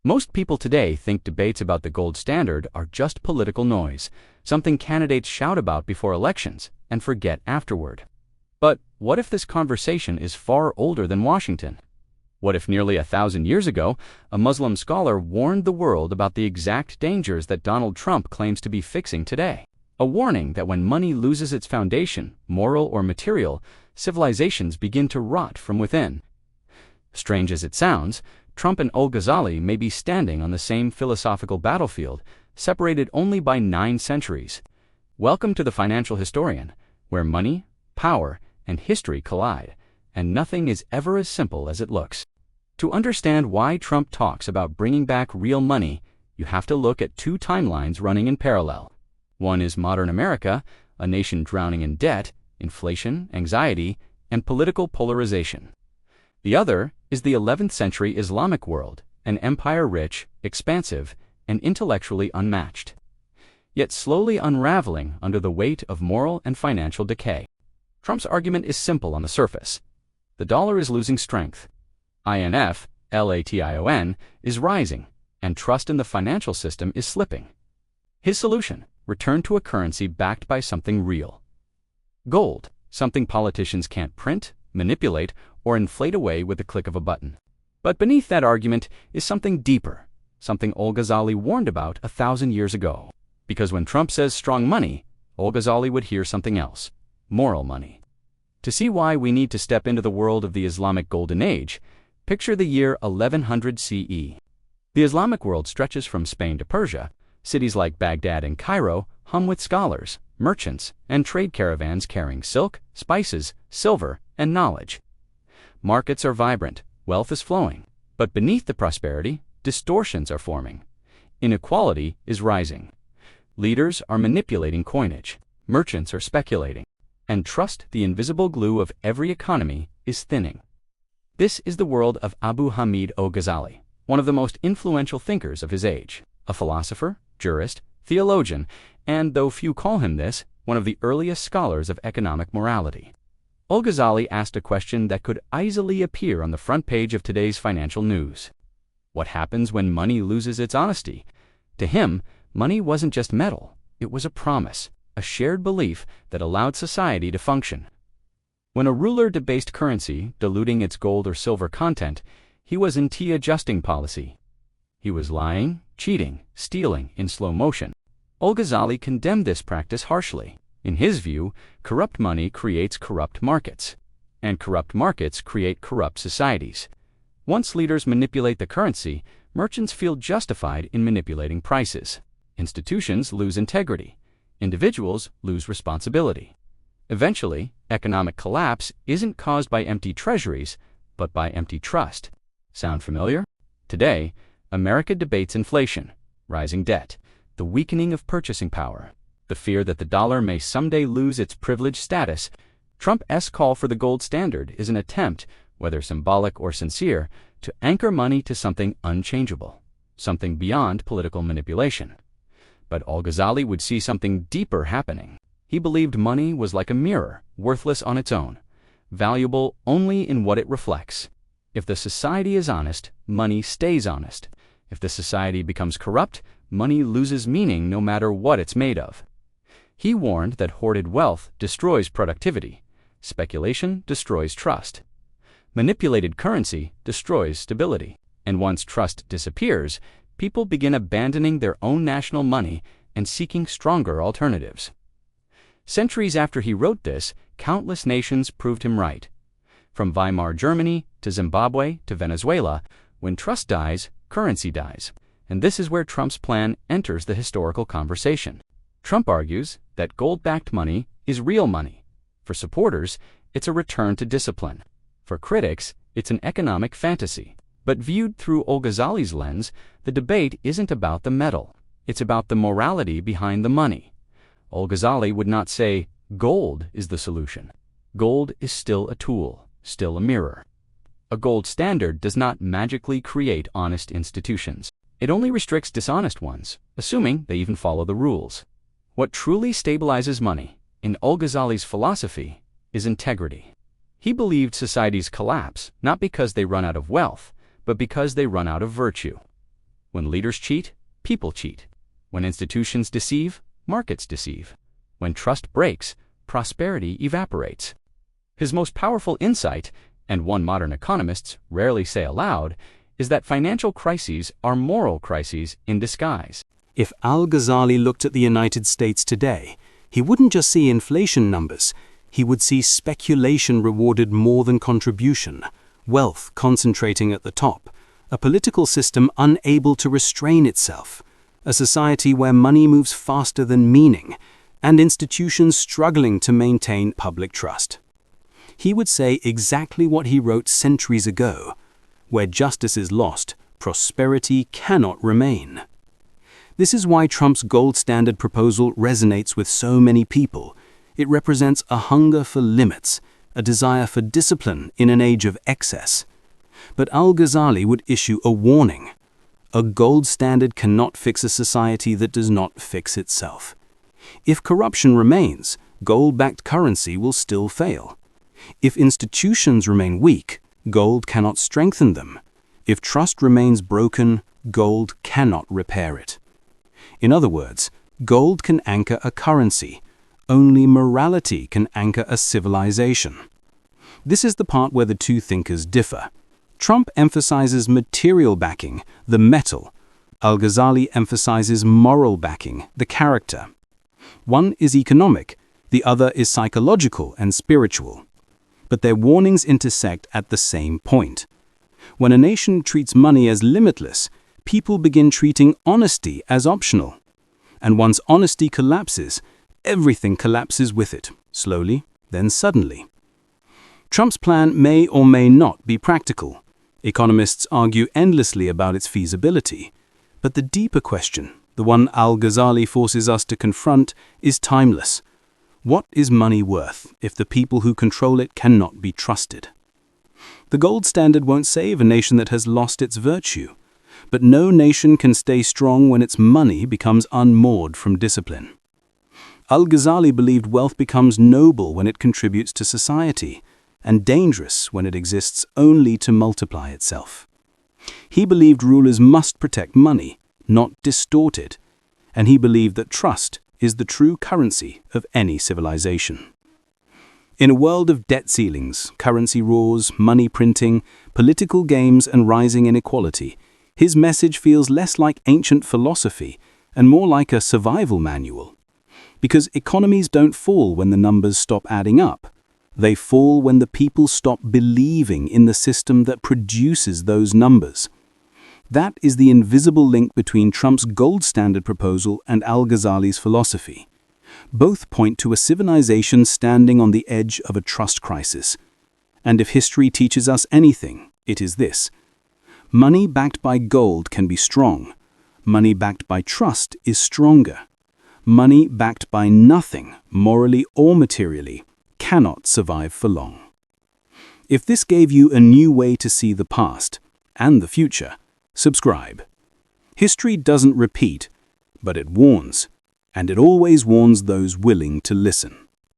Most people today think debates about the gold standard are just political noise, something candidates shout about before elections and forget afterward. But what if this conversation is far older than Washington? What if nearly 1,000 years ago, a Muslim scholar warned the world about the exact dangers that Donald Trump claims to be fixing today? A warning that when money loses its foundation, moral or material, civilizations begin to rot from within. Strange as it sounds, Trump and Al-Ghazali may be standing on the same philosophical battlefield, separated only by 9 centuries. Welcome to the Financial Historian, where money, power, and history collide, and nothing is ever as simple as it looks. To understand why Trump talks about bringing back real money, you have to look at 2 timelines running in parallel. One is modern America, a nation drowning in debt, inflation, anxiety, and political polarization. The other is the 11th century Islamic world, an empire rich, expansive, and intellectually unmatched, yet slowly unraveling under the weight of moral and financial decay. Trump's argument is simple on the surface. The dollar is losing strength. Inflation is rising, and trust in the financial system is slipping. His solution: return to a currency backed by something real. Gold, something politicians can't print, manipulate, or inflate away with the click of a button. But beneath that argument is something deeper, something Al-Ghazali warned about 1,000 years ago. Because when Trump says strong money, Al-Ghazali would hear something else: moral money. To see why we need to step into the world of the Islamic Golden Age, picture the year 1100 CE. The Islamic world stretches from Spain to Persia. Cities like Baghdad and Cairo hum with scholars, merchants, and trade caravans carrying silk, spices, silver, and knowledge. Markets are vibrant, wealth is flowing, but beneath the prosperity, distortions are forming. Inequality is rising. Leaders are manipulating coinage, merchants are speculating, and trust, the invisible glue of every economy, is thinning. This is the world of Abu Hamid al-Ghazali, one of the most influential thinkers of his age, a philosopher, jurist, theologian, and, though few call him this, one of the earliest scholars of economic morality. Al-Ghazali asked a question that could easily appear on the front page of today's financial news. What happens when money loses its honesty? To him, money wasn't just metal, it was a promise, a shared belief that allowed society to function. When a ruler debased currency, diluting its gold or silver content, he was in adjusting policy. He was lying, cheating, stealing in slow motion. Al-Ghazali condemned this practice harshly. In his view, corrupt money creates corrupt markets, and corrupt markets create corrupt societies. Once leaders manipulate the currency, merchants feel justified in manipulating prices. Institutions lose integrity. Individuals lose responsibility. Eventually, economic collapse isn't caused by empty treasuries, but by empty trust. Sound familiar? Today, America debates inflation, rising debt, the weakening of purchasing power, the fear that the dollar may someday lose its privileged status. Trump's call for the gold standard is an attempt, whether symbolic or sincere, to anchor money to something unchangeable, something beyond political manipulation. But Al-Ghazali would see something deeper happening. He believed money was like a mirror, worthless on its own, valuable only in what it reflects. If the society is honest, money stays honest. If the society becomes corrupt, money loses meaning no matter what it's made of. He warned that hoarded wealth destroys productivity. Speculation destroys trust. Manipulated currency destroys stability. And once trust disappears, people begin abandoning their own national money and seeking stronger alternatives. Centuries after he wrote this, countless nations proved him right. From Weimar Germany to Zimbabwe to Venezuela, when trust dies, currency dies. And this is where Trump's plan enters the historical conversation. Trump argues that gold-backed money is real money. For supporters, it's a return to discipline. For critics, it's an economic fantasy. But viewed through Al-Ghazali's lens, the debate isn't about the metal. It's about the morality behind the money. Al-Ghazali would not say, gold is the solution. Gold is still a tool, still a mirror. A gold standard does not magically create honest institutions. It only restricts dishonest ones, assuming they even follow the rules. What truly stabilizes money, in Al-Ghazali's philosophy, is integrity. He believed societies collapse not because they run out of wealth, but because they run out of virtue. When leaders cheat, people cheat. When institutions deceive, markets deceive. When trust breaks, prosperity evaporates. His most powerful insight, and one modern economists rarely say aloud, is that financial crises are moral crises in disguise. If Al-Ghazali looked at the United States today, he wouldn't just see inflation numbers, he would see speculation rewarded more than contribution, wealth concentrating at the top, a political system unable to restrain itself, a society where money moves faster than meaning, and institutions struggling to maintain public trust. He would say exactly what he wrote centuries ago: where justice is lost, prosperity cannot remain. This is why Trump's gold standard proposal resonates with so many people. It represents a hunger for limits, a desire for discipline in an age of excess. But Al-Ghazali would issue a warning. A gold standard cannot fix a society that does not fix itself. If corruption remains, gold-backed currency will still fail. If institutions remain weak, gold cannot strengthen them. If trust remains broken, gold cannot repair it. In other words, gold can anchor a currency. Only morality can anchor a civilization. This is the part where the two thinkers differ. Trump emphasizes material backing, the metal. Al-Ghazali emphasizes moral backing, the character. One is economic, the other is psychological and spiritual. But their warnings intersect at the same point. When a nation treats money as limitless, people begin treating honesty as optional. And once honesty collapses, everything collapses with it, slowly, then suddenly. Trump's plan may or may not be practical. Economists argue endlessly about its feasibility. But the deeper question, the one Al-Ghazali forces us to confront, is timeless. What is money worth if the people who control it cannot be trusted? The gold standard won't save a nation that has lost its virtue. But no nation can stay strong when its money becomes unmoored from discipline. Al-Ghazali believed wealth becomes noble when it contributes to society, and dangerous when it exists only to multiply itself. He believed rulers must protect money, not distort it, and he believed that trust is the true currency of any civilization. In a world of debt ceilings, currency wars, money printing, political games, and rising inequality, his message feels less like ancient philosophy and more like a survival manual. Because economies don't fall when the numbers stop adding up. They fall when the people stop believing in the system that produces those numbers. That is the invisible link between Trump's gold standard proposal and Al-Ghazali's philosophy. Both point to a civilization standing on the edge of a trust crisis. And if history teaches us anything, it is this: money backed by gold can be strong. Money backed by trust is stronger. Money backed by nothing, morally or materially, cannot survive for long. If this gave you a new way to see the past and the future, subscribe. History doesn't repeat, but it warns, and it always warns those willing to listen.